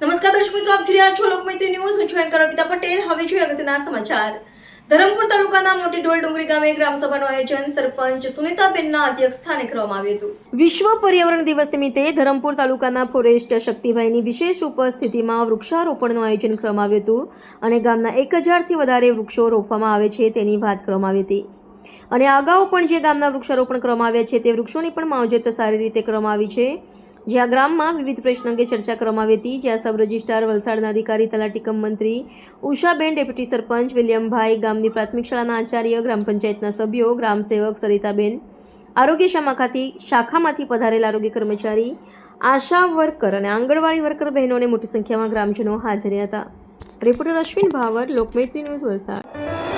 નમસ્કાર દર્શક મિત્રો, આપ જોઈ રહ્યા છો લોકમૈત્રી ન્યૂઝ. હું છું એન્કર અર્પિતા પટેલ. હવે જોઈએ અગત્યના સમાચાર. ધરમપુર તાલુકાના મોટી ઢોલ ડુંગરી ગામે ગ્રામસભાનું આયોજન સરપંચ સુનિતાબેનના અધ્યક્ષસ્થાને કરવામાં આવ્યું હતું. વિશ્વ પર્યાવરણ દિવસ નિમિત્તે ધરમપુર તાલુકાના ફોરેસ્ટ શક્તિભાઈની વિશેષ ઉપસ્થિતિમાં વૃક્ષારોપણનું આયોજન કરવામાં આવ્યું હતું અને ગામના 1000થી વધારે વૃક્ષો રોપવામાં આવે છે તેની વાત કરવામાં આવી હતી. અને અગાઉ પણ જે ગામના વૃક્ષારોપણ કરવામાં આવ્યા છે તે વૃક્ષોની પણ માવજત સારી રીતે કરવામાં આવી છે. જ્યાં ગ્રામમાં વિવિધ પ્રશ્ન અંગે ચર્ચા કરવામાં આવી હતી. જ્યાં સબ રજિસ્ટ્રાર વલસાડના અધિકારી તલાટી કમ મંત્રી ઉષાબેન, ડેપ્યુટી સરપંચ વિલિયમભાઈ, ગામની પ્રાથમિક શાળાના આચાર્ય, ગ્રામ પંચાયતના સભ્યો, ગ્રામ સેવક સરિતાબેન, આરોગ્ય શાખામાંથી પધારેલા આરોગ્ય કર્મચારી, આશા વર્કર અને આંગણવાડી વર્કર બહેનોને મોટી સંખ્યામાં ગ્રામજનો હાજર હતા. Reporter Ashwin power, Lokmaitri news, Valsad.